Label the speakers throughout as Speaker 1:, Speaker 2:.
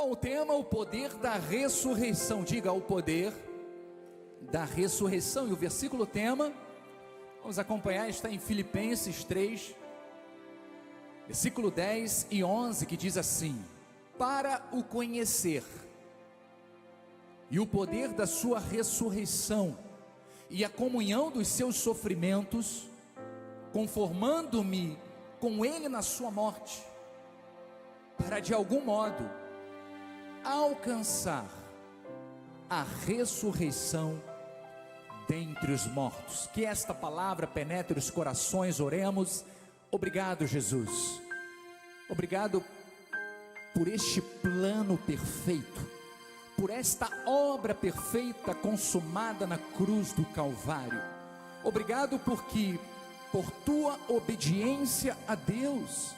Speaker 1: Bom, o tema é o poder da ressurreição. Diga, o poder da ressurreição. E o versículo tema, vamos acompanhar, está em Filipenses 3, versículo 10 e 11, que diz assim: para o conhecer e o poder da sua ressurreição e a comunhão dos seus sofrimentos, conformando-me com ele na sua morte, para de algum modo alcançar a ressurreição dentre os mortos. Que esta palavra penetre os corações. Oremos. Obrigado, Jesus, obrigado por este plano perfeito, por esta obra perfeita consumada na cruz do Calvário. Obrigado porque por tua obediência a Deus,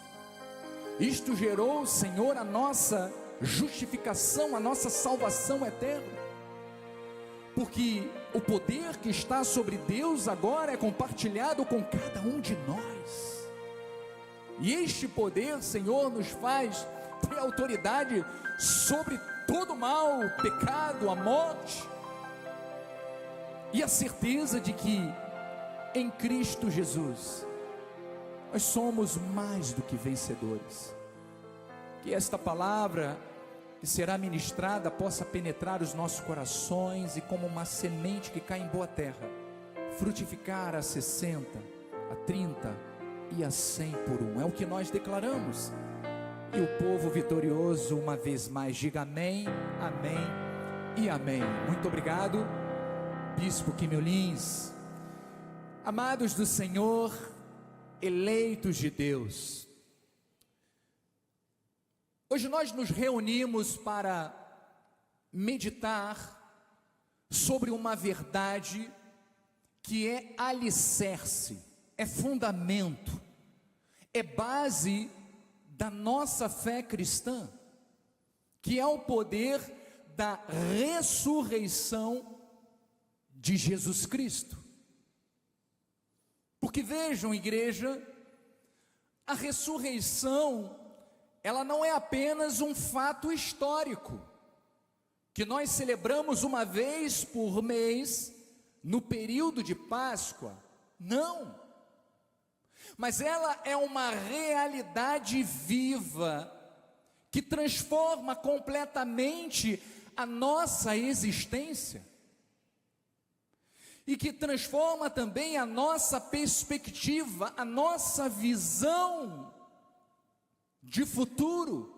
Speaker 1: isto gerou, Senhor, a nossa justificação, a nossa salvação eterna, porque o poder que está sobre Deus agora é compartilhado com cada um de nós, e este poder, Senhor, nos faz ter autoridade sobre todo o mal, o pecado, a morte, e a certeza de que em Cristo Jesus nós somos mais do que vencedores. Que esta palavra que será ministrada possa penetrar os nossos corações e, como uma semente que cai em boa terra, frutificar a 60, a 30 e a 100 por um. É o que nós declaramos. E o povo vitorioso uma vez mais diga amém, amém e amém. Muito obrigado, Bispo Quimio Lins. Amados do Senhor, eleitos de Deus, hoje nós nos reunimos para meditar sobre uma verdade que é alicerce, é fundamento, é base da nossa fé cristã, que é o poder da ressurreição de Jesus Cristo. Porque vejam, igreja, a ressurreição, ela não é apenas um fato histórico, que nós celebramos uma vez por mês, no período de Páscoa. Não, mas ela é uma realidade viva, que transforma completamente a nossa existência, e que transforma também a nossa perspectiva, a nossa visão de futuro,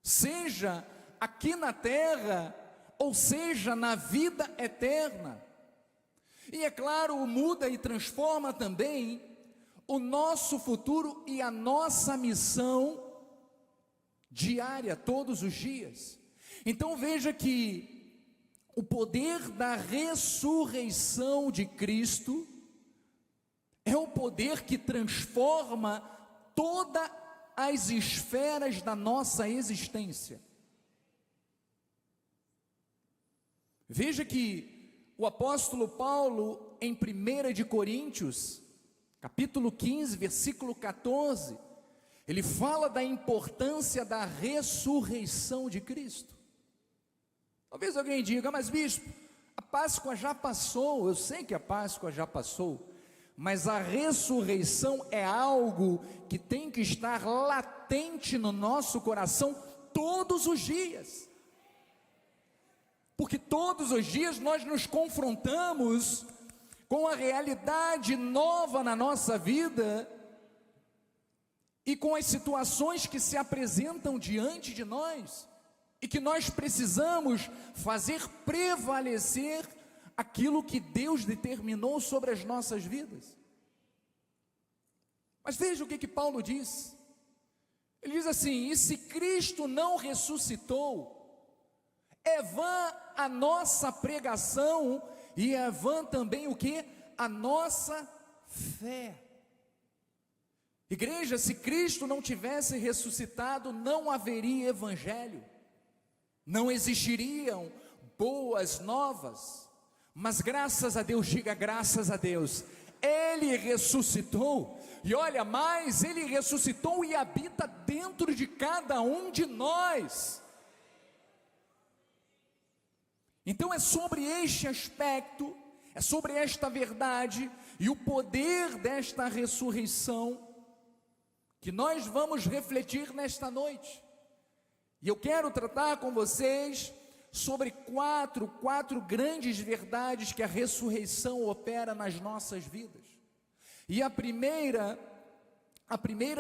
Speaker 1: seja aqui na terra, ou seja na vida eterna. E é claro, muda e transforma também o nosso futuro e a nossa missão diária, todos os dias. Então veja que o poder da ressurreição de Cristo é o poder que transforma todas as esferas da nossa existência. Veja que o apóstolo Paulo, em 1 de Coríntios, capítulo 15, versículo 14, ele fala da importância da ressurreição de Cristo. Talvez alguém diga, mas bispo, a Páscoa já passou. Eu sei que a Páscoa já passou, mas a ressurreição é algo que tem que estar latente no nosso coração todos os dias, porque todos os dias nós nos confrontamos com a realidade nova na nossa vida, e com as situações que se apresentam diante de nós, e que nós precisamos fazer prevalecer aquilo que Deus determinou sobre as nossas vidas. Mas veja o que Paulo diz. Ele diz assim: e se Cristo não ressuscitou, é vã a nossa pregação, e é vã também o que? A nossa fé. Igreja, se Cristo não tivesse ressuscitado, não haveria evangelho, não existiriam boas novas, mas graças a Deus, diga graças a Deus, Ele ressuscitou, e olha mais, Ele ressuscitou e habita dentro de cada um de nós, Então é sobre este aspecto, é sobre esta verdade e o poder desta ressurreição que nós vamos refletir nesta noite. E eu quero tratar com vocês sobre quatro grandes verdades que a ressurreição opera nas nossas vidas. E a primeira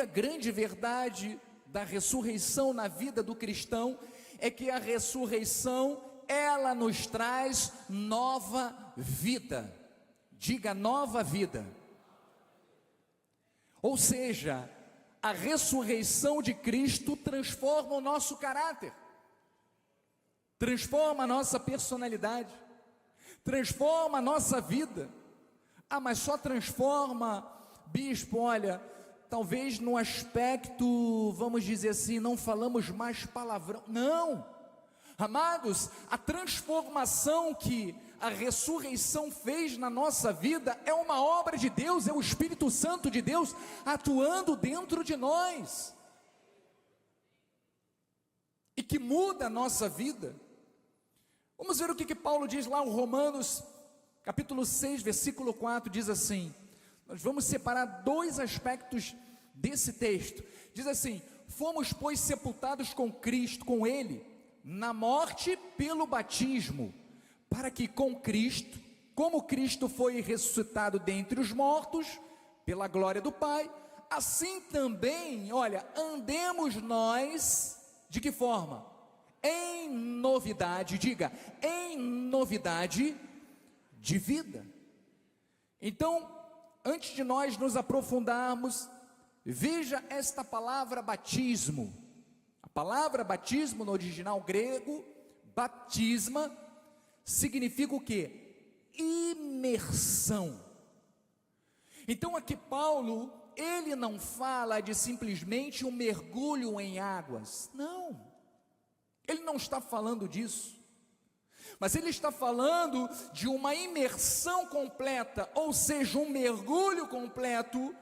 Speaker 1: grande verdade da ressurreição na vida do cristão é que a ressurreição, ela nos traz nova vida. Diga, nova vida. Ou seja, a ressurreição de Cristo transforma o nosso caráter, transforma a nossa personalidade, transforma a nossa vida. Ah, mas só transforma, bispo, olha, talvez no aspecto, vamos dizer assim, não falamos mais palavrão. Não, amados, a transformação que a ressurreição fez na nossa vida é uma obra de Deus, é o Espírito Santo de Deus atuando dentro de nós, e que muda a nossa vida. Vamos ver o que Paulo diz lá em Romanos, capítulo 6, versículo 4, diz assim, nós vamos separar dois aspectos desse texto, diz assim, fomos pois sepultados com Cristo, com Ele, na morte pelo batismo, para que com Cristo, como Cristo foi ressuscitado dentre os mortos, pela glória do Pai, assim também, olha, andemos nós, de que forma? Em novidade, diga, em novidade de vida. Então, antes de nós nos aprofundarmos, veja esta palavra batismo. A palavra batismo no original grego, batisma, significa o quê? Imersão. Então aqui Paulo, ele não fala de simplesmente um mergulho em águas, não, ele não está falando disso, mas ele está falando de uma imersão completa, ou seja, um mergulho completo,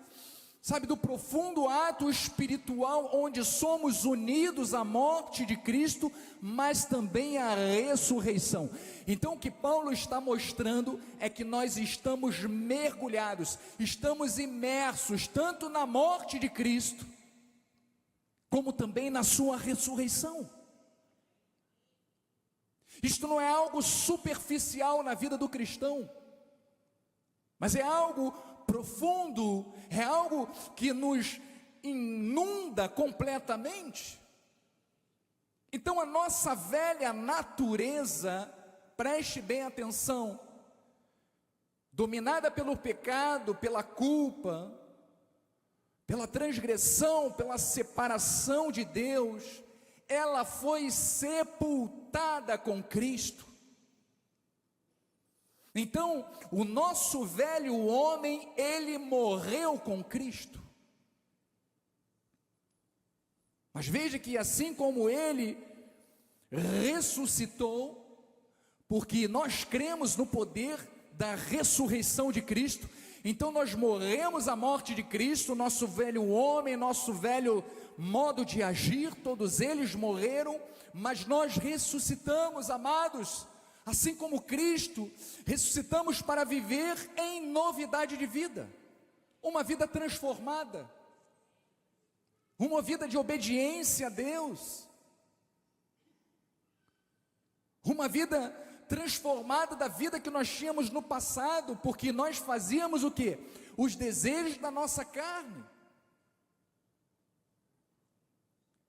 Speaker 1: sabe, do profundo ato espiritual, onde somos unidos à morte de Cristo, mas também à ressurreição. Então o que Paulo está mostrando é que nós estamos mergulhados, estamos imersos, tanto na morte de Cristo, como também na sua ressurreição. Isto não é algo superficial na vida do cristão, mas é algo profundo, é algo que nos inunda completamente. Então a nossa velha natureza, preste bem atenção, dominada pelo pecado, pela culpa, pela transgressão, pela separação de Deus, ela foi sepultada com Cristo. Então, o nosso velho homem, ele morreu com Cristo. Mas veja que assim como ele ressuscitou, porque nós cremos no poder da ressurreição de Cristo, então nós morremos à morte de Cristo, nosso velho homem, nosso velho modo de agir, todos eles morreram, mas nós ressuscitamos, amados. Assim como Cristo, ressuscitamos para viver em novidade de vida, uma vida transformada, uma vida de obediência a Deus, uma vida transformada da vida que nós tínhamos no passado, porque nós fazíamos o quê? Os desejos da nossa carne,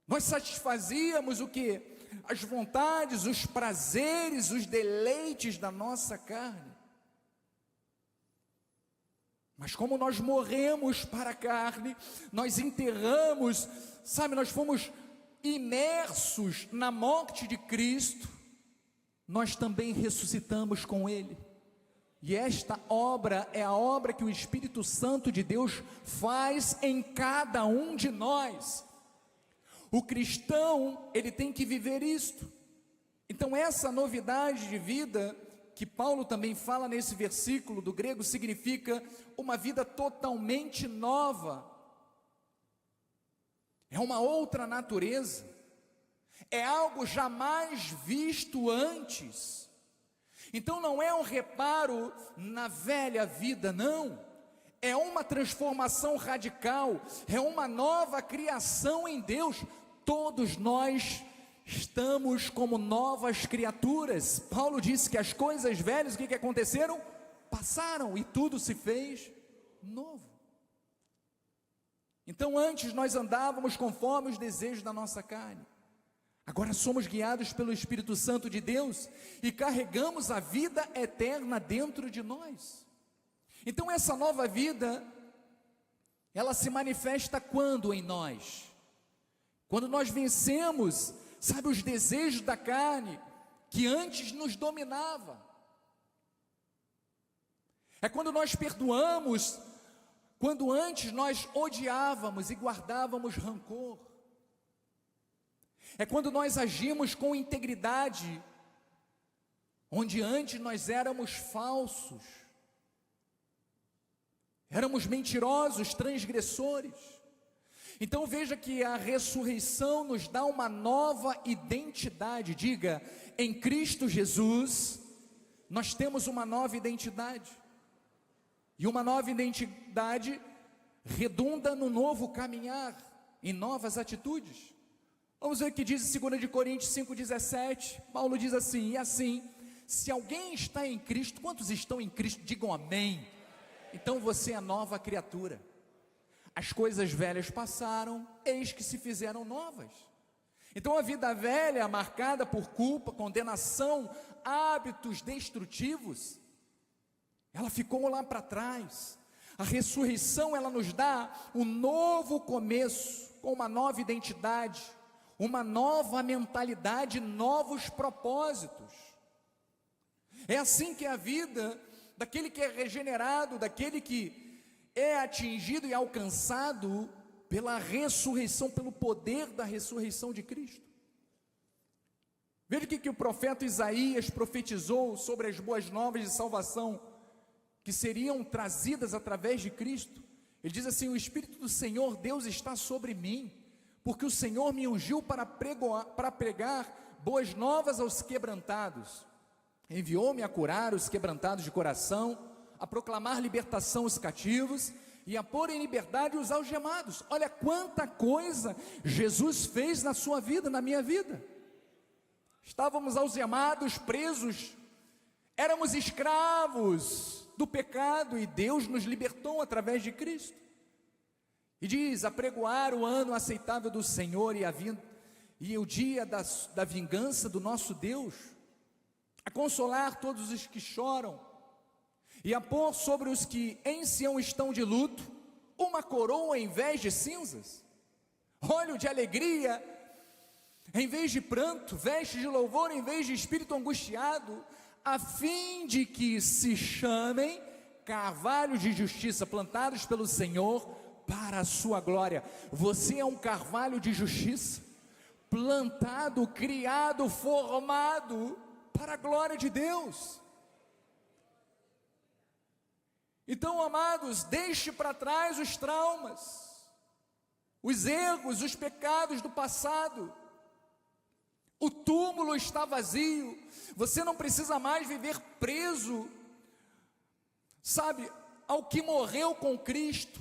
Speaker 1: nós satisfazíamos o quê? As vontades, os prazeres, os deleites da nossa carne. Mas como nós morremos para a carne, nós enterramos, sabe, nós fomos imersos na morte de Cristo, nós também ressuscitamos com Ele. E esta obra é a obra que o Espírito Santo de Deus faz em cada um de nós. O cristão, ele tem que viver isto. Então essa novidade de vida, que Paulo também fala nesse versículo do grego, significa uma vida totalmente nova. É uma outra natureza. É algo jamais visto antes. Então não é um reparo na velha vida, não. É uma transformação radical, é uma nova criação em Deus. Todos nós estamos como novas criaturas. Paulo disse que as coisas velhas, o que aconteceram? Passaram e tudo se fez novo. Então antes nós andávamos conforme os desejos da nossa carne. Agora somos guiados pelo Espírito Santo de Deus e carregamos a vida eterna dentro de nós. Então essa nova vida, ela se manifesta quando em nós? Quando nós vencemos, sabe, os desejos da carne que antes nos dominava. É quando nós perdoamos, quando antes nós odiávamos e guardávamos rancor. É quando nós agimos com integridade, onde antes nós éramos falsos, éramos mentirosos, transgressores. Então veja que a ressurreição nos dá uma nova identidade. Diga, em Cristo Jesus, nós temos uma nova identidade. E uma nova identidade redunda no novo caminhar, em novas atitudes. Vamos ver o que diz em 2 Coríntios 5,17, Paulo diz assim, e assim, se alguém está em Cristo, quantos estão em Cristo? Digam amém. Então você é nova criatura, as coisas velhas passaram, eis que se fizeram novas. Então a vida velha, marcada por culpa, condenação, hábitos destrutivos, ela ficou lá para trás. A ressurreição, ela nos dá um novo começo, com uma nova identidade, uma nova mentalidade, novos propósitos. É assim que é a vida daquele que é regenerado, daquele que é atingido e alcançado pela ressurreição, pelo poder da ressurreição de Cristo. Veja o que o profeta Isaías profetizou sobre as boas novas de salvação que seriam trazidas através de Cristo. Ele diz assim: o Espírito do Senhor Deus está sobre mim, porque o Senhor me ungiu para pregar boas novas aos quebrantados, enviou-me a curar os quebrantados de coração, a proclamar libertação aos cativos e a pôr em liberdade os algemados. Olha quanta coisa Jesus fez na sua vida, na minha vida. Estávamos algemados, presos, éramos escravos do pecado e Deus nos libertou através de Cristo. E diz: apregoar o ano aceitável do Senhor e o dia da vingança do nosso Deus, a consolar todos os que choram, e a pôr sobre os que em Sião estão de luto, uma coroa em vez de cinzas, óleo de alegria em vez de pranto, veste de louvor em vez de espírito angustiado, a fim de que se chamem carvalhos de justiça, plantados pelo Senhor, para a sua glória. Você é um carvalho de justiça, plantado, criado, formado para a glória de Deus. Então, amados, deixe para trás os traumas, os erros, os pecados do passado. O túmulo está vazio. Você não precisa mais viver preso, sabe, ao que morreu com Cristo.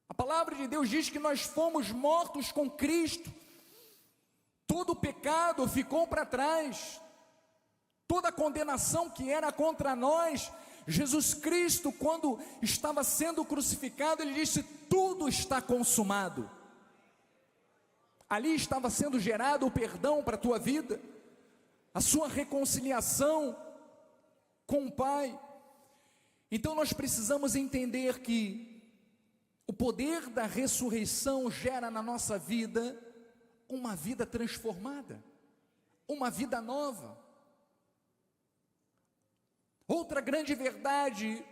Speaker 1: A palavra de Deus diz que nós fomos mortos com Cristo. Todo o pecado ficou para trás, toda a condenação que era contra nós. Jesus Cristo, quando estava sendo crucificado, ele disse: tudo está consumado. Ali estava sendo gerado o perdão para a tua vida, a sua reconciliação com o Pai. Então nós precisamos entender que o poder da ressurreição gera na nossa vida uma vida transformada, uma vida nova. Outra grande verdade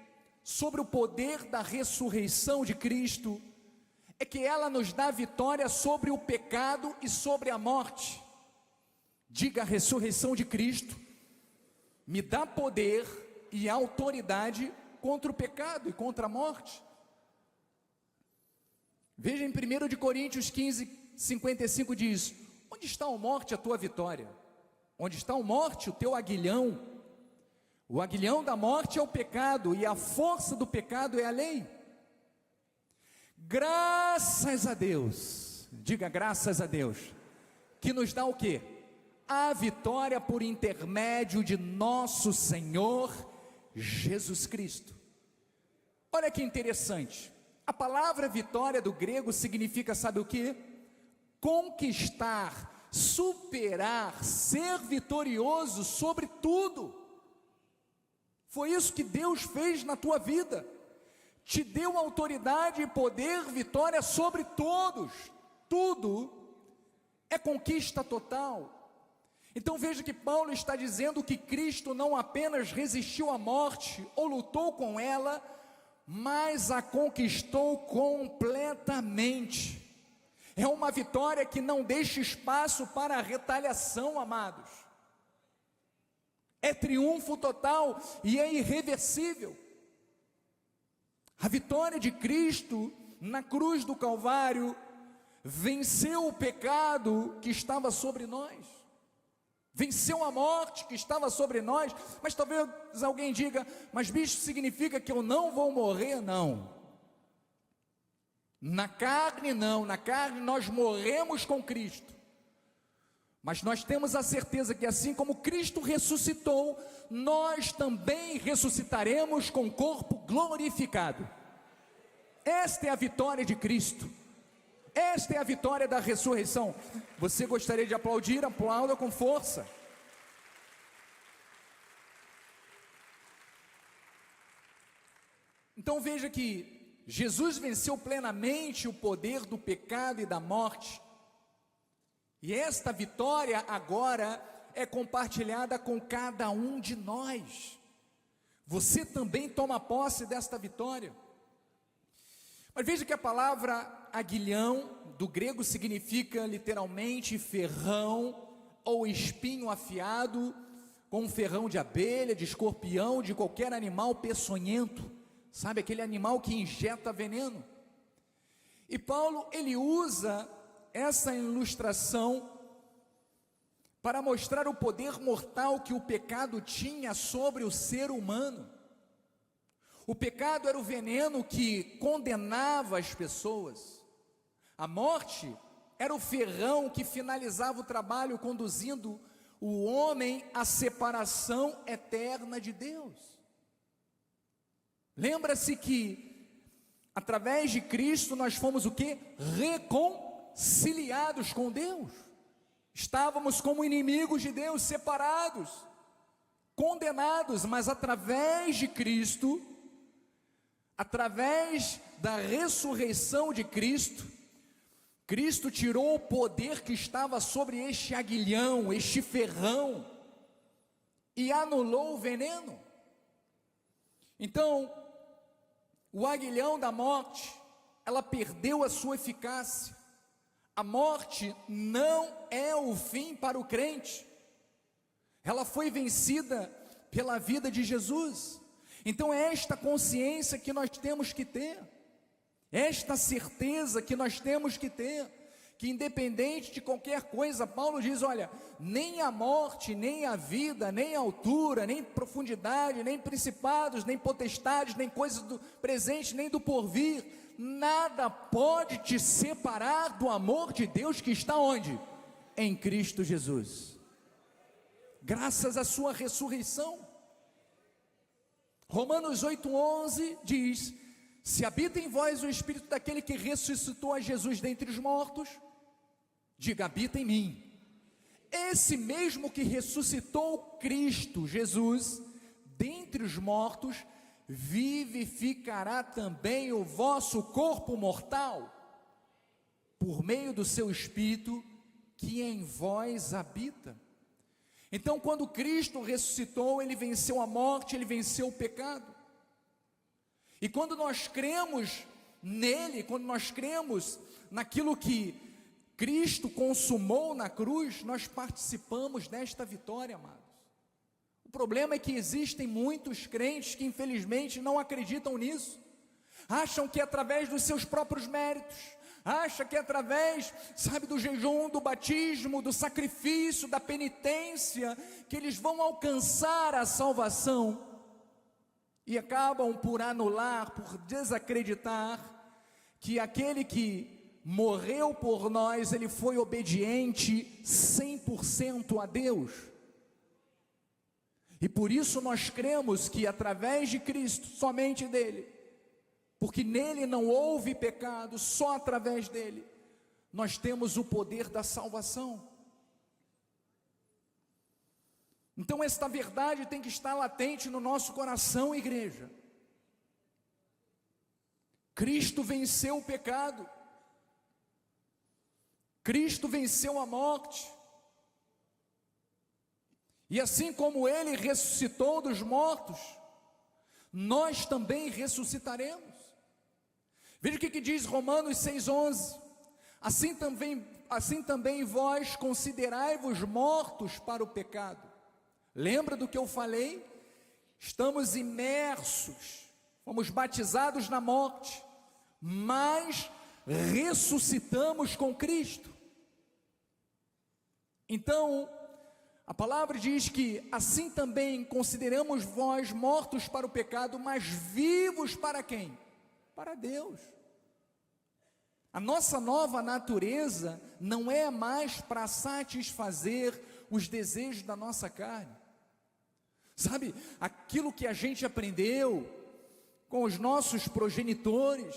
Speaker 1: sobre o poder da ressurreição de Cristo é que ela nos dá vitória sobre o pecado e sobre a morte. Diga: a ressurreição de Cristo me dá poder e autoridade contra o pecado e contra a morte. Veja em 1 Coríntios 15, 55 diz: onde está, ó morte, a tua vitória? Onde está a morte, o teu aguilhão. O aguilhão da morte é o pecado, e a força do pecado é a lei. Graças a Deus, diga graças a Deus, que nos dá o quê? A vitória por intermédio de nosso Senhor Jesus Cristo. Olha que interessante, a palavra vitória do grego significa, sabe o que? Conquistar, superar, ser vitorioso sobre tudo. Foi isso que Deus fez na tua vida, te deu autoridade e poder, vitória sobre todos, tudo é conquista total. Então veja que Paulo está dizendo que Cristo não apenas resistiu à morte ou lutou com ela, mas a conquistou completamente. É uma vitória que não deixa espaço para a retaliação, amados. É triunfo total e é irreversível. A vitória de Cristo na cruz do Calvário venceu o pecado que estava sobre nós, venceu a morte que estava sobre nós. Mas talvez alguém diga, mas bicho, significa que eu não vou morrer? Não, na carne não, na carne nós morremos com Cristo, mas nós temos a certeza que assim como Cristo ressuscitou, nós também ressuscitaremos com corpo glorificado. Esta é a vitória de Cristo, esta é a vitória da ressurreição. Você gostaria de aplaudir? Aplauda com força. Então veja que Jesus venceu plenamente o poder do pecado e da morte, e esta vitória agora é compartilhada com cada um de nós. Você também toma posse desta vitória. Mas veja que a palavra aguilhão do grego significa literalmente ferrão ou espinho afiado, com um ferrão de abelha, de escorpião, de qualquer animal peçonhento, sabe, aquele animal que injeta veneno. E Paulo, ele usa essa ilustração para mostrar o poder mortal que o pecado tinha sobre o ser humano. O pecado era o veneno que condenava as pessoas. A morte era o ferrão que finalizava o trabalho, conduzindo o homem à separação eterna de Deus. Lembra-se que através de Cristo nós fomos o quê? Reconciliados com Deus. Estávamos como inimigos de Deus, separados, condenados, mas através de Cristo, através da ressurreição de Cristo, Cristo tirou o poder que estava sobre este aguilhão, este ferrão, e anulou o veneno. Então, o aguilhão da morte, ela perdeu a sua eficácia. A morte não é o fim para o crente, ela foi vencida pela vida de Jesus. Então é esta consciência que nós temos que ter, esta certeza que nós temos que ter, que independente de qualquer coisa, Paulo diz, olha, nem a morte, nem a vida, nem a altura, nem profundidade, nem principados, nem potestades, nem coisas do presente, nem do porvir, nada pode te separar do amor de Deus que está onde? Em Cristo Jesus, graças à sua ressurreição. Romanos 8,11 diz, se habita em vós o Espírito daquele que ressuscitou a Jesus dentre os mortos, diga, habita em mim. Esse mesmo que ressuscitou Cristo Jesus dentre os mortos, vivificará também o vosso corpo mortal, por meio do seu Espírito que em vós habita. Então, quando Cristo ressuscitou, ele venceu a morte, ele venceu o pecado. E quando nós cremos nele, quando nós cremos naquilo que Cristo consumou na cruz, nós participamos desta vitória, amados. O problema é que existem muitos crentes que infelizmente não acreditam nisso, acham que através dos seus próprios méritos, acha que através, sabe, do jejum, do batismo, do sacrifício, da penitência, que eles vão alcançar a salvação, e acabam por anular, por desacreditar, que aquele que morreu por nós, ele foi obediente 100% a Deus, e por isso nós cremos que através de Cristo, somente dele, porque nele não houve pecado, só através dele, nós temos o poder da salvação. Então esta verdade tem que estar latente no nosso coração, igreja. Cristo venceu o pecado, Cristo venceu a morte, e assim como Ele ressuscitou dos mortos, nós também ressuscitaremos. Veja o que diz Romanos 6,11, assim também vós considerai-vos mortos para o pecado. Lembra do que eu falei? Estamos imersos, fomos batizados na morte, mas ressuscitamos com Cristo. Então, a palavra diz que assim também consideramos vós mortos para o pecado, mas vivos para quem? Para Deus. A nossa nova natureza não é mais para satisfazer os desejos da nossa carne. Sabe, aquilo que a gente aprendeu com os nossos progenitores,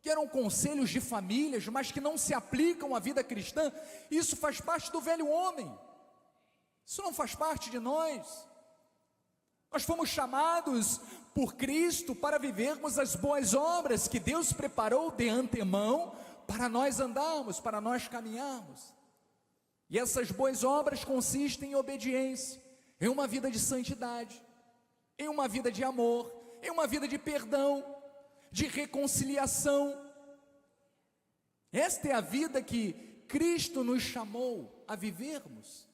Speaker 1: que eram conselhos de famílias, mas que não se aplicam à vida cristã, isso faz parte do velho homem, isso não faz parte de nós. Nós fomos chamados por Cristo para vivermos as boas obras que Deus preparou de antemão para nós andarmos, para nós caminharmos. E essas boas obras consistem em obediência, em uma vida de santidade, em uma vida de amor, em uma vida de perdão, de reconciliação. Esta é a vida que Cristo nos chamou a vivermos.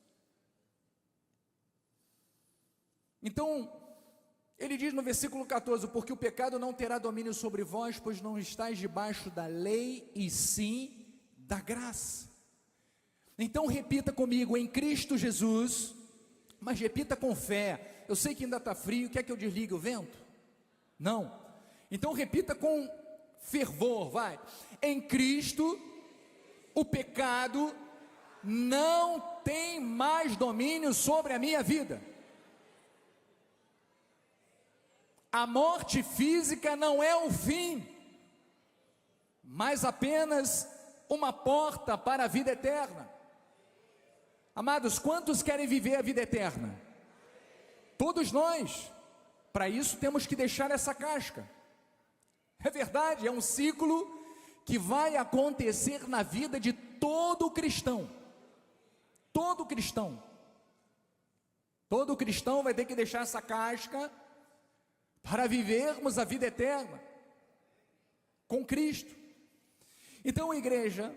Speaker 1: Então, ele diz no versículo 14, porque o pecado não terá domínio sobre vós, pois não estáis debaixo da lei, e sim da graça. Então repita comigo, em Cristo Jesus, mas repita com fé. Eu sei que ainda está frio, quer que eu desligue o vento? Não. Então repita com fervor, vai. Em Cristo, o pecado não tem mais domínio sobre a minha vida. A morte física não é o fim, mas apenas uma porta para a vida eterna. Amados, quantos querem viver a vida eterna? Todos nós. Para isso temos que deixar essa casca. É verdade, é um ciclo que vai acontecer na vida de todo cristão. Todo cristão. Todo cristão vai ter que deixar essa casca para vivermos a vida eterna com Cristo. Então, igreja,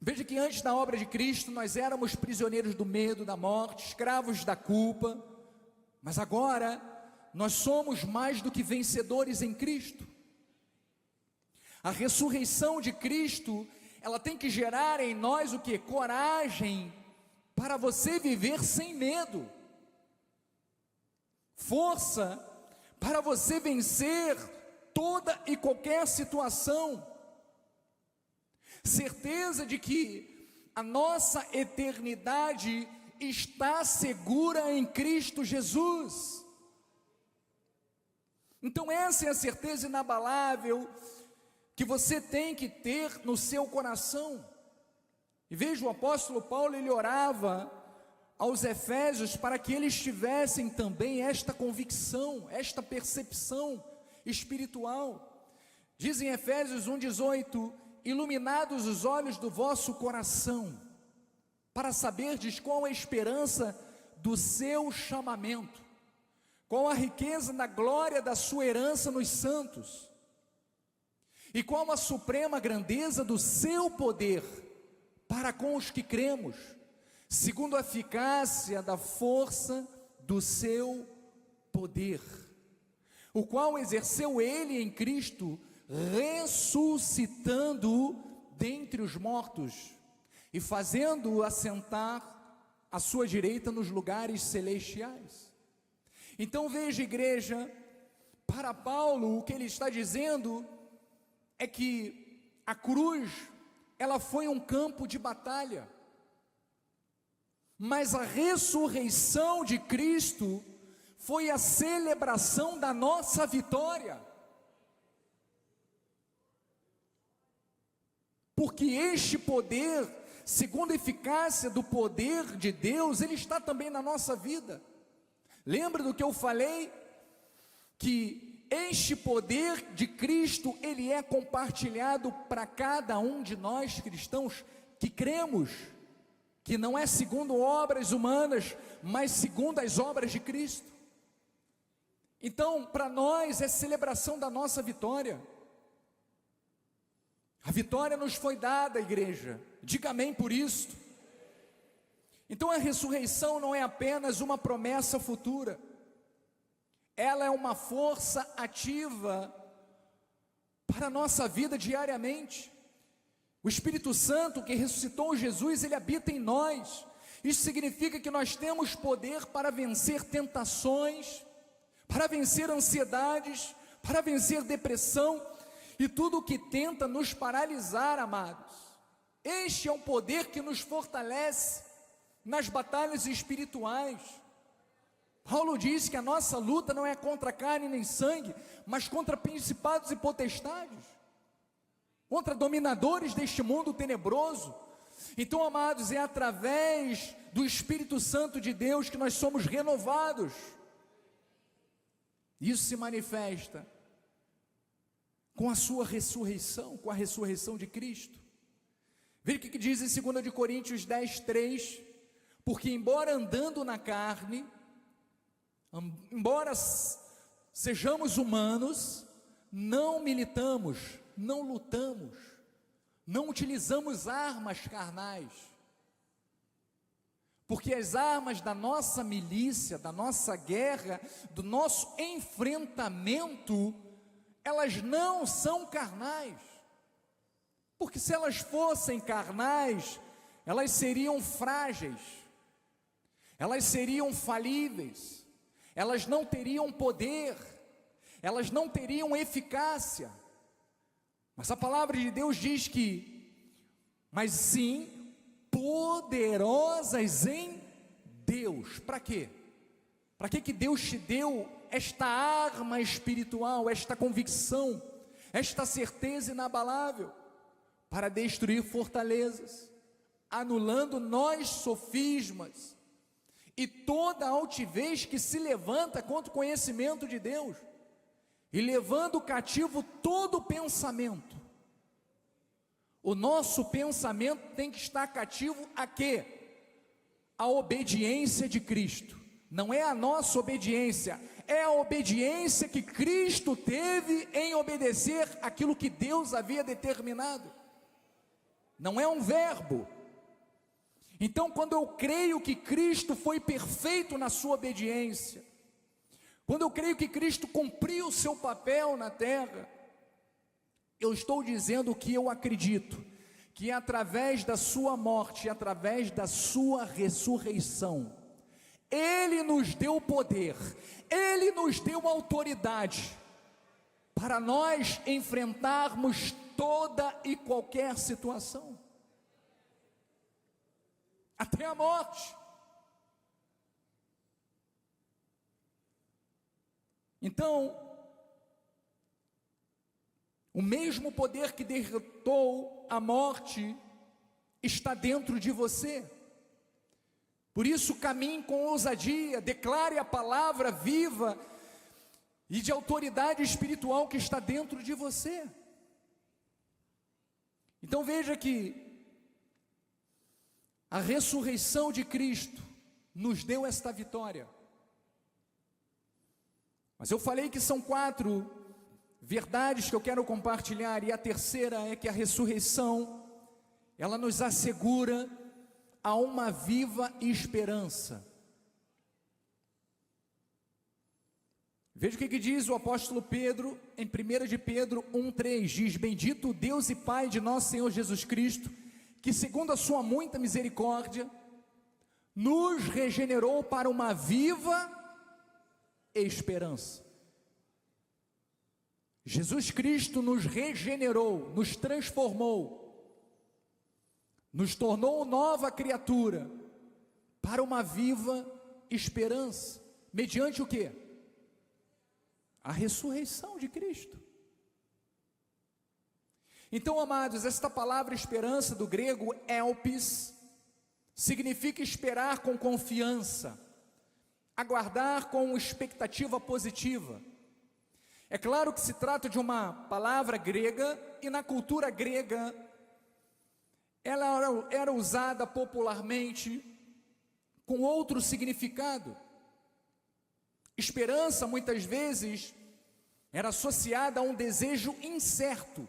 Speaker 1: veja que antes da obra de Cristo nós éramos prisioneiros do medo, da morte, escravos da culpa, mas agora nós somos mais do que vencedores em Cristo. A ressurreição de Cristo, ela tem que gerar em nós o que? Coragem para você viver sem medo, força para você vencer toda e qualquer situação, certeza de que a nossa eternidade está segura em Cristo Jesus. Então essa é a certeza inabalável que você tem que ter no seu coração. E veja, o apóstolo Paulo, ele orava aos Efésios para que eles tivessem também esta convicção, esta percepção espiritual. Diz em Efésios 1,18: iluminados os olhos do vosso coração, para saberdes qual a esperança do seu chamamento, qual a riqueza da glória da sua herança nos santos, e qual a suprema grandeza do seu poder para com os que cremos, segundo a eficácia da força do seu poder, o qual exerceu ele em Cristo, ressuscitando dentre os mortos e fazendo-o assentar à sua direita nos lugares celestiais. Então veja, igreja, para Paulo o que ele está dizendo é que a cruz, ela foi um campo de batalha, mas a ressurreição de Cristo foi a celebração da nossa vitória. Porque este poder, segundo a eficácia do poder de Deus, ele está também na nossa vida. Lembra do que eu falei? Que este poder de Cristo, ele é compartilhado para cada um de nós cristãos que cremos, que não é segundo obras humanas, mas segundo as obras de Cristo. Então, para nós é celebração da nossa vitória. A vitória nos foi dada, igreja. Diga amém por isto. Então a ressurreição não é apenas uma promessa futura. Ela é uma força ativa para a nossa vida diariamente. O Espírito Santo que ressuscitou Jesus, ele habita em nós. Isso significa que nós temos poder para vencer tentações, para vencer ansiedades, para vencer depressão e tudo o que tenta nos paralisar, amados. Este é um poder que nos fortalece nas batalhas espirituais. Paulo diz que a nossa luta não é contra carne nem sangue, mas contra principados e potestades, contra dominadores deste mundo tenebroso. Então, amados, é através do Espírito Santo de Deus que nós somos renovados. Isso se manifesta com a sua ressurreição, com a ressurreição de Cristo. Veja o que diz em 2 Coríntios 10:3, porque embora andando na carne, embora sejamos humanos, não militamos, não lutamos, não utilizamos armas carnais, porque as armas da nossa milícia, da nossa guerra, do nosso enfrentamento, elas não são carnais, porque se elas fossem carnais, elas seriam frágeis, elas seriam falíveis, elas não teriam poder, elas não teriam eficácia. Mas a palavra de Deus diz que, mas sim, poderosas em Deus. Para quê? Para que Deus te deu esta arma espiritual, esta convicção, esta certeza inabalável? Para destruir fortalezas, anulando nós sofismas e toda altivez que se levanta contra o conhecimento de Deus, e levando cativo todo pensamento. O nosso pensamento tem que estar cativo a quê? A obediência de Cristo. Não é a nossa obediência, é a obediência que Cristo teve em obedecer aquilo que Deus havia determinado. Não é um verbo. Então, quando eu creio que Cristo foi perfeito na sua obediência, quando eu creio que Cristo cumpriu o seu papel na terra, eu estou dizendo que eu acredito que através da sua morte, através da sua ressurreição, Ele nos deu poder, Ele nos deu autoridade para nós enfrentarmos toda e qualquer situação, até a morte. Então, o mesmo poder que derrotou a morte está dentro de você. Por isso, caminhe com ousadia, declare a palavra viva e de autoridade espiritual que está dentro de você. Então veja que a ressurreição de Cristo nos deu esta vitória. Mas eu falei que são 4 verdades que eu quero compartilhar, e a terceira é que a ressurreição, ela nos assegura a uma viva esperança. Veja o que diz o apóstolo Pedro, em 1 de Pedro 1,3, diz: bendito Deus e Pai de nosso Senhor Jesus Cristo, que segundo a sua muita misericórdia, nos regenerou para uma viva esperança. Jesus Cristo nos regenerou, nos transformou, nos tornou nova criatura, para uma viva esperança, mediante o quê? A ressurreição de Cristo. Então, amados, esta palavra esperança, do grego elpis, significa esperar com confiança, aguardar com expectativa positiva. É claro que se trata de uma palavra grega, e na cultura grega, ela era usada popularmente com outro significado. Esperança, muitas vezes, era associada a um desejo incerto.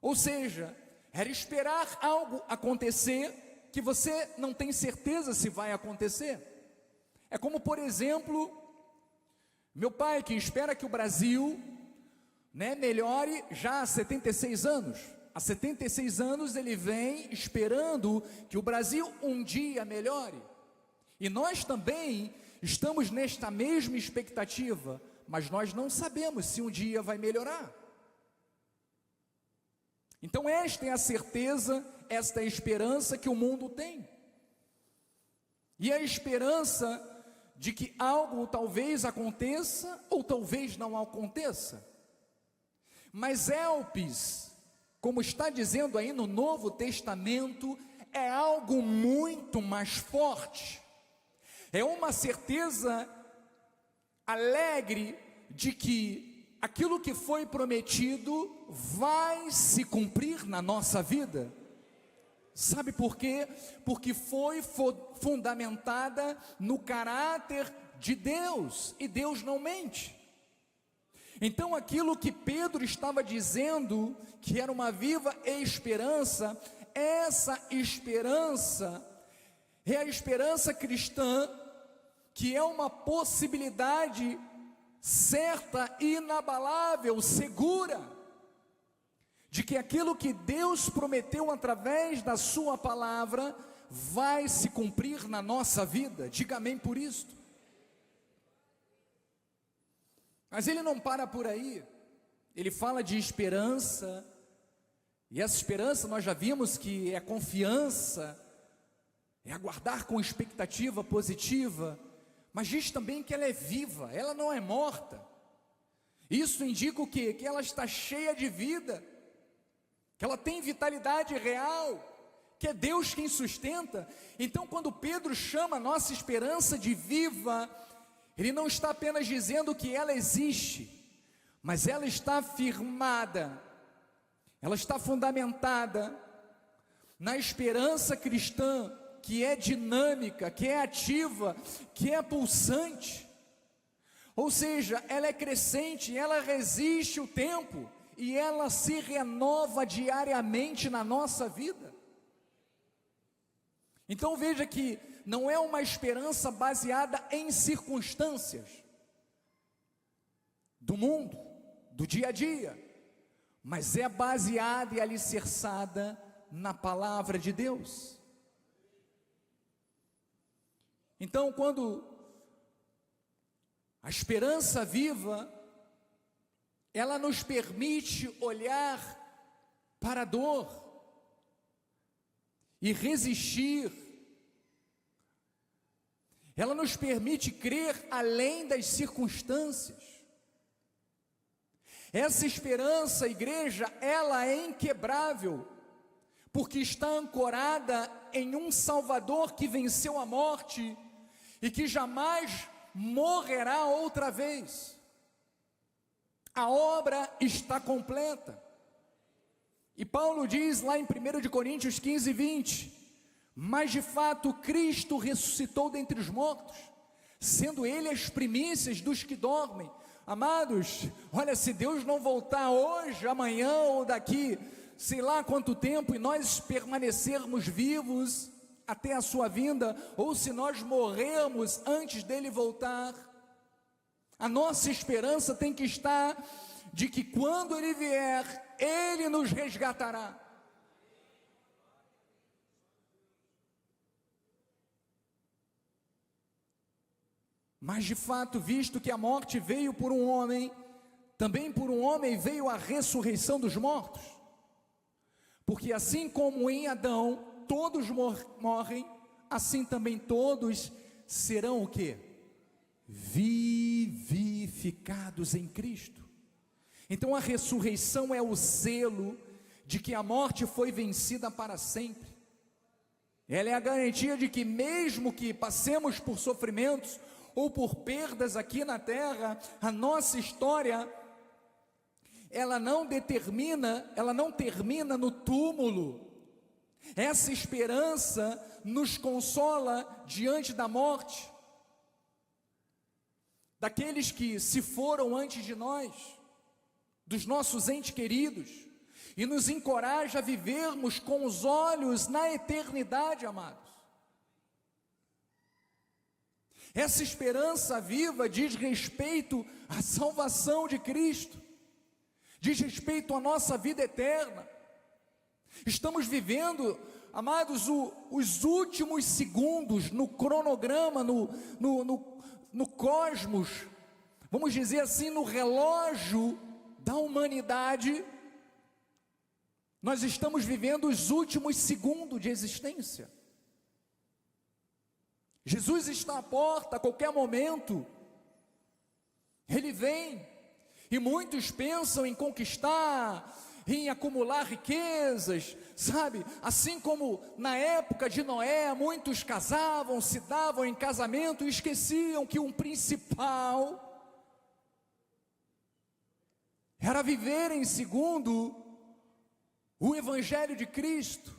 Speaker 1: Ou seja, era esperar algo acontecer que você não tem certeza se vai acontecer. É como, por exemplo, meu pai, que espera que o Brasil, melhore já há 76 anos. Há 76 anos ele vem esperando que o Brasil um dia melhore. E nós também estamos nesta mesma expectativa, mas nós não sabemos se um dia vai melhorar. Então esta é a certeza, esta é a esperança que o mundo tem. E a esperança de que algo talvez aconteça ou talvez não aconteça. Mas elpis, como está dizendo aí no Novo Testamento, é algo muito mais forte. É uma certeza alegre de que aquilo que foi prometido vai se cumprir na nossa vida. Sabe por quê? Porque foi fundamentada no caráter de Deus, e Deus não mente. Então aquilo que Pedro estava dizendo, que era uma viva esperança, essa esperança é a esperança cristã, que é uma possibilidade certa, inabalável, segura, de que aquilo que Deus prometeu através da sua palavra vai se cumprir na nossa vida. Diga amém por isto. Mas ele não para por aí. Ele fala de esperança, e essa esperança nós já vimos que é confiança, é aguardar com expectativa positiva, mas diz também que ela é viva, ela não é morta. Isso indica o quê? Que ela está cheia de vida, que ela tem vitalidade real, que é Deus quem sustenta. Então quando Pedro chama a nossa esperança de viva, ele não está apenas dizendo que ela existe, mas ela está firmada, ela está fundamentada na esperança cristã, que é dinâmica, que é ativa, que é pulsante. Ou seja, ela é crescente, ela resiste o tempo, e ela se renova diariamente na nossa vida. Então veja que não é uma esperança baseada em circunstâncias do mundo, do dia a dia, mas é baseada e alicerçada na palavra de Deus. Então, quando a esperança viva, ela nos permite olhar para a dor e resistir. Ela nos permite crer além das circunstâncias. Essa esperança, igreja, ela é inquebrável, porque está ancorada em um Salvador que venceu a morte e que jamais morrerá outra vez. A obra está completa. E Paulo diz lá em 1 de Coríntios 15, 20, mas de fato Cristo ressuscitou dentre os mortos, sendo Ele as primícias dos que dormem. Amados, olha, se Deus não voltar hoje, amanhã ou daqui, sei lá quanto tempo, e nós permanecermos vivos até a sua vinda, ou se nós morrermos antes dele voltar, A nossa esperança tem que estar de que quando Ele vier, Ele nos resgatará. Mas de fato, visto que a morte veio por um homem, também por um homem veio a ressurreição dos mortos. Porque assim como em Adão todos morrem, assim também todos serão o quê? Vivificados em Cristo. Então a ressurreição é o selo de que a morte foi vencida para sempre. Ela é a garantia de que mesmo que passemos por sofrimentos ou por perdas aqui na terra, a nossa história, ela não termina no túmulo. Essa esperança nos consola diante da morte, daqueles que se foram antes de nós, dos nossos entes queridos, e nos encoraja a vivermos com os olhos na eternidade, amados. Essa esperança viva diz respeito à salvação de Cristo, diz respeito à nossa vida eterna. Estamos vivendo, amados, os últimos segundos no cronograma, no cosmos, vamos dizer assim, no relógio da humanidade. Nós estamos vivendo os últimos segundos de existência. Jesus está à porta a qualquer momento. Ele vem, e muitos pensam em conquistar, em acumular riquezas, sabe? Assim como na época de Noé, muitos casavam, se davam em casamento e esqueciam que um principal era viverem segundo o Evangelho de Cristo.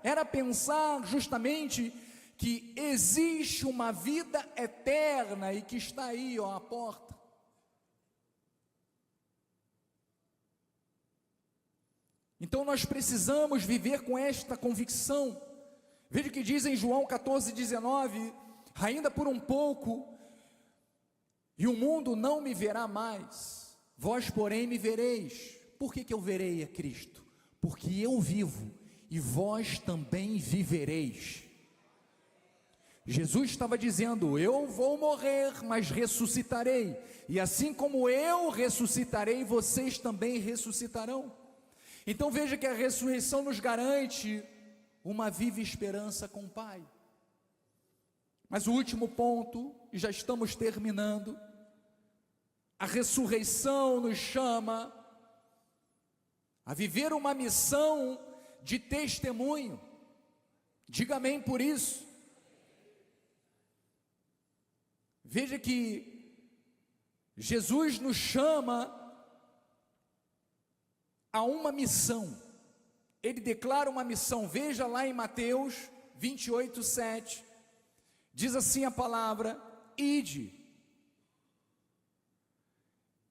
Speaker 1: Era pensar justamente que existe uma vida eterna e que está aí, à porta. Então nós precisamos viver com esta convicção. Veja o que diz em João 14:19: ainda por um pouco, e o mundo não me verá mais, vós porém me vereis. Por que eu verei a Cristo? Porque eu vivo, e vós também vivereis. Jesus estava dizendo: eu vou morrer, mas ressuscitarei, e assim como eu ressuscitarei, vocês também ressuscitarão. Então veja que a ressurreição nos garante uma viva esperança com o Pai. Mas o último ponto, e já estamos terminando, a ressurreição nos chama a viver uma missão de testemunho. Diga amém por isso. Veja que Jesus nos chama a uma missão. Ele declara uma missão. Veja lá em Mateus 28:7, diz assim a palavra: ide.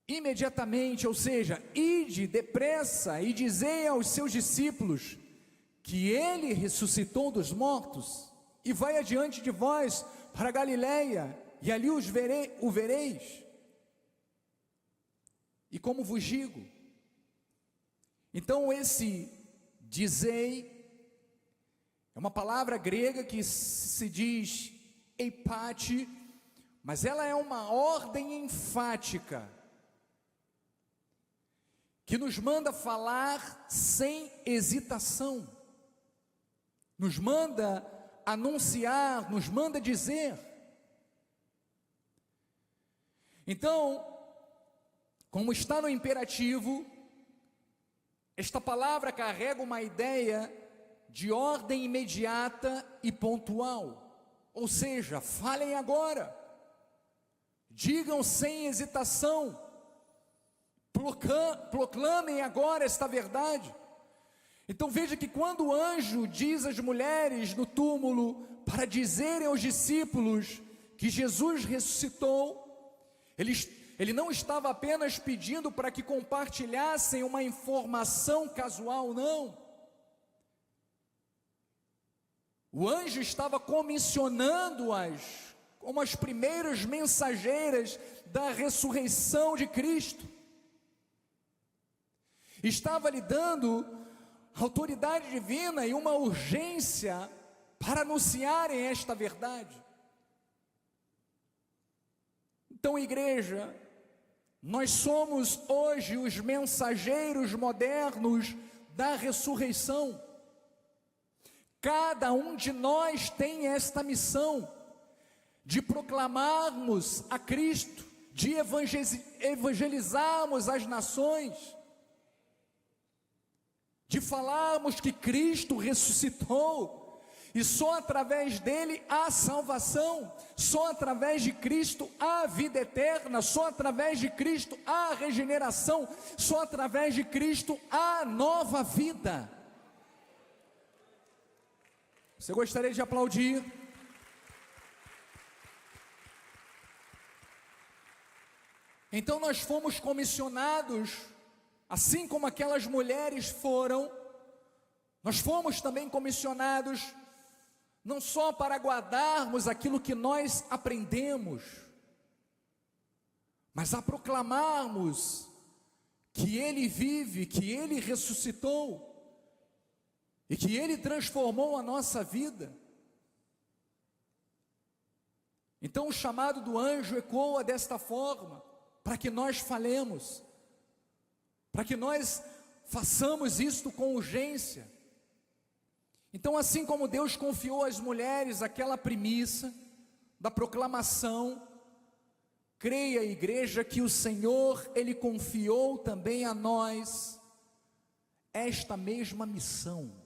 Speaker 1: Imediatamente, ou seja, ide depressa e dizei aos seus discípulos que ele ressuscitou dos mortos, e vai adiante de vós para a Galileia, e ali o vereis. E como vos digo, então esse dizei é uma palavra grega que se diz eipate, mas ela é uma ordem enfática, que nos manda falar sem hesitação, nos manda anunciar, nos manda dizer. Então, como está no imperativo, esta palavra carrega uma ideia de ordem imediata e pontual, ou seja, falem agora, digam sem hesitação, proclamem agora esta verdade. Então veja que quando o anjo diz às mulheres no túmulo para dizerem aos discípulos que Jesus ressuscitou, ele não estava apenas pedindo para que compartilhassem uma informação casual, não. O anjo estava comissionando-as como as primeiras mensageiras da ressurreição de Cristo. Estava lhe dando autoridade divina e uma urgência para anunciarem esta verdade. Então, igreja, nós somos hoje os mensageiros modernos da ressurreição. Cada um de nós tem esta missão de proclamarmos a Cristo, de evangelizarmos as nações, de falarmos que Cristo ressuscitou, e só através dele há salvação, só através de Cristo há vida eterna, só através de Cristo há regeneração, só através de Cristo há nova vida. Você gostaria de aplaudir? Então nós fomos comissionados, assim como aquelas mulheres foram, nós fomos também comissionados, não só para guardarmos aquilo que nós aprendemos, mas a proclamarmos que Ele vive, que Ele ressuscitou, e que Ele transformou a nossa vida. Então o chamado do anjo ecoa desta forma, para que nós falemos, para que nós façamos isto com urgência. Então, assim como Deus confiou às mulheres aquela premissa da proclamação, creia, igreja, que o Senhor, Ele confiou também a nós esta mesma missão.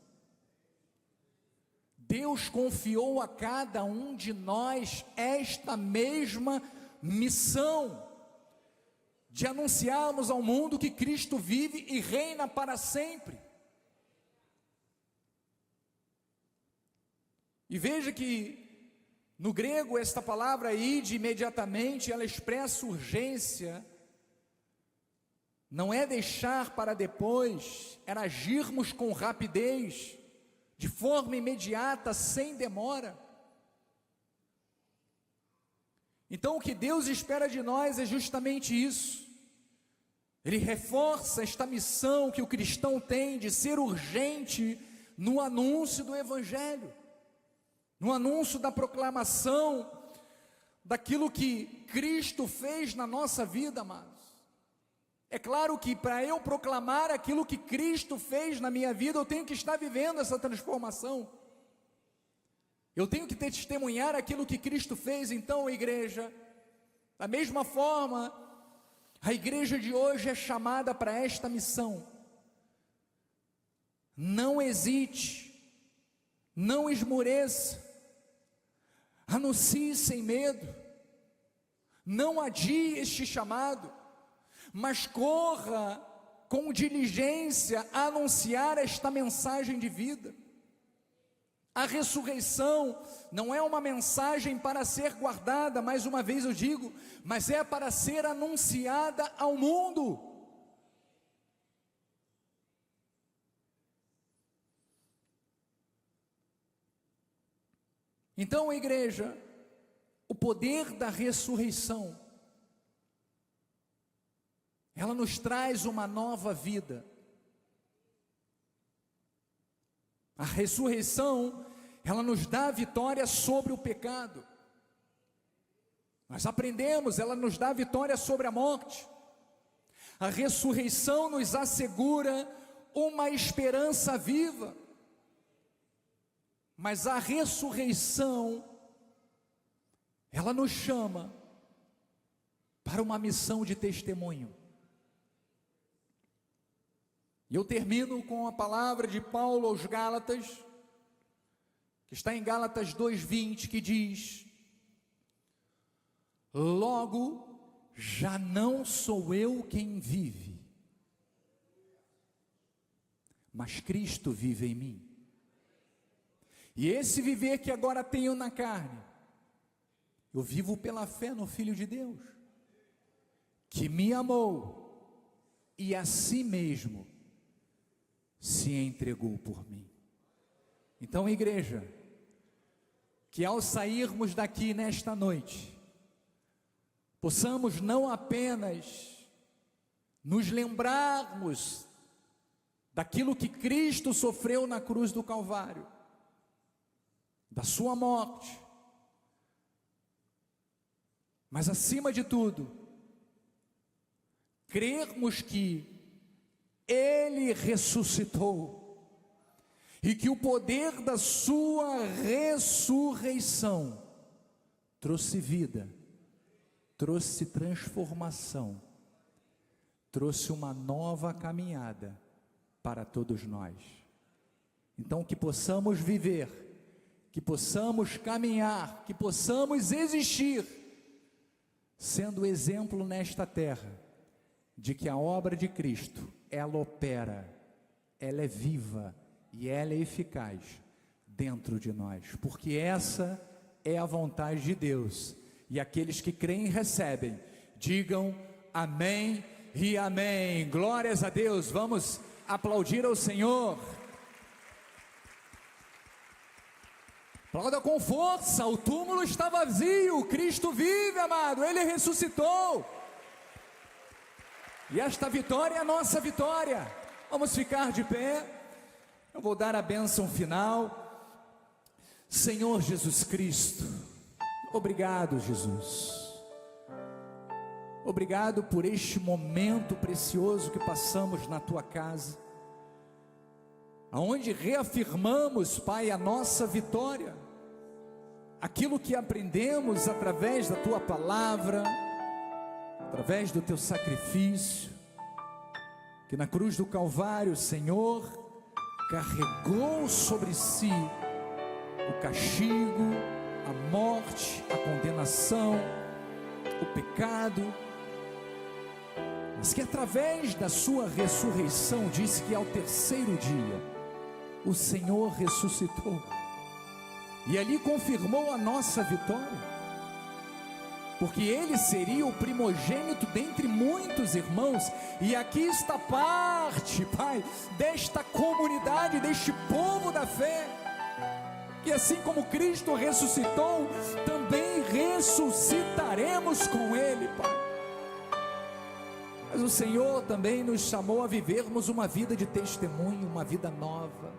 Speaker 1: Deus confiou a cada um de nós esta mesma missão, de anunciarmos ao mundo que Cristo vive e reina para sempre. E veja que no grego esta palavra ide, imediatamente, ela expressa urgência, não é deixar para depois, é agirmos com rapidez, de forma imediata, sem demora. Então o que Deus espera de nós é justamente isso. Ele reforça esta missão que o cristão tem de ser urgente no anúncio do Evangelho, no anúncio da proclamação daquilo que Cristo fez na nossa vida, amados. É claro que para eu proclamar aquilo que Cristo fez na minha vida, eu tenho que estar vivendo essa transformação. Eu tenho que testemunhar aquilo que Cristo fez. Então, igreja, da mesma forma, a igreja de hoje é chamada para esta missão. Não hesite, não esmoreça, anuncie sem medo, não adie este chamado, mas corra com diligência a anunciar esta mensagem de vida. A ressurreição não é uma mensagem para ser guardada, mais uma vez eu digo, mas é para ser anunciada ao mundo. Então, igreja, o poder da ressurreição, ela nos traz uma nova vida. A ressurreição, ela nos dá vitória sobre o pecado. Nós aprendemos, ela nos dá vitória sobre a morte. A ressurreição nos assegura uma esperança viva. Mas a ressurreição, ela nos chama para uma missão de testemunho. E eu termino com a palavra de Paulo aos Gálatas, que está em Gálatas 2:20, que diz: logo, já não sou eu quem vive, mas Cristo vive em mim. E esse viver que agora tenho na carne, eu vivo pela fé no Filho de Deus, que me amou e a si mesmo se entregou por mim. Então, igreja, que ao sairmos daqui nesta noite, possamos não apenas nos lembrarmos daquilo que Cristo sofreu na cruz do Calvário, da sua morte, mas acima de tudo, crermos que Ele ressuscitou, e que o poder da sua ressurreição trouxe vida, trouxe transformação, trouxe uma nova caminhada para todos nós. Então que possamos viver, que possamos caminhar, que possamos existir, sendo exemplo nesta terra, de que a obra de Cristo, ela opera, ela é viva, e ela é eficaz dentro de nós, porque essa é a vontade de Deus, e aqueles que creem e recebem, digam amém e amém. Glórias a Deus. Vamos aplaudir ao Senhor. Aplauda com força. O túmulo está vazio, Cristo vive, amado, Ele ressuscitou, e esta vitória é a nossa vitória. Vamos ficar de pé. Eu vou dar a bênção final. Senhor Jesus Cristo, obrigado, Jesus. Obrigado por este momento precioso que passamos na Tua casa, aonde reafirmamos, Pai, a nossa vitória, aquilo que aprendemos através da Tua palavra, através do Teu sacrifício, que na cruz do Calvário, Senhor, carregou sobre si o castigo, a morte, a condenação, o pecado, mas que através da sua ressurreição, disse que ao terceiro dia, o Senhor ressuscitou, e ali confirmou a nossa vitória, porque Ele seria o primogênito dentre muitos irmãos, e aqui está parte, Pai, desta comunidade, deste povo da fé, que assim como Cristo ressuscitou, também ressuscitaremos com Ele, Pai. Mas o Senhor também nos chamou a vivermos uma vida de testemunho, uma vida nova,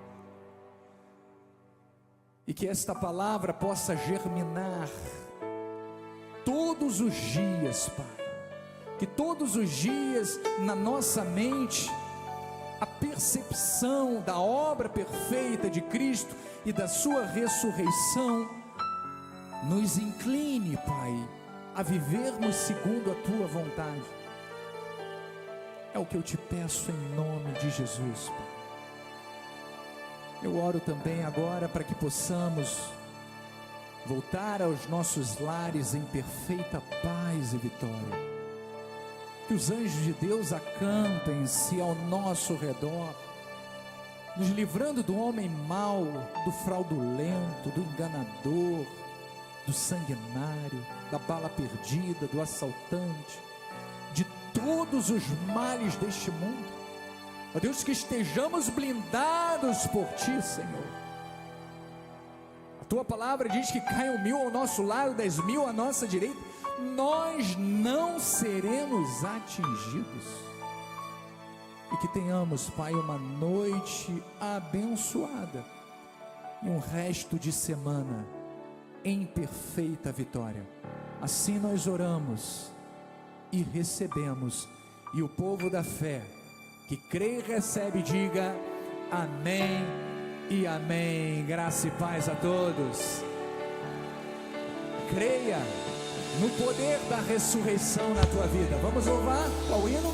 Speaker 1: e que esta palavra possa germinar todos os dias, Pai, que todos os dias na nossa mente a percepção da obra perfeita de Cristo e da sua ressurreição nos incline, Pai, a vivermos segundo a Tua vontade. É o que eu te peço em nome de Jesus, Pai. Eu oro também agora para que possamos voltar aos nossos lares em perfeita paz e vitória, que os anjos de Deus acampem-se ao nosso redor, nos livrando do homem mau, do fraudulento, do enganador, do sanguinário, da bala perdida, do assaltante, de todos os males deste mundo. Ó Deus, que estejamos blindados por Ti, Senhor. Tua palavra diz que caiam 1000 ao nosso lado, 10.000 à nossa direita, nós não seremos atingidos, e que tenhamos, Pai, uma noite abençoada, e um resto de semana em perfeita vitória. Assim nós oramos e recebemos, e o povo da fé, que crê e recebe, diga amém e amém. Graça e paz a todos. Creia no poder da ressurreição na tua vida. Vamos louvar qual hino?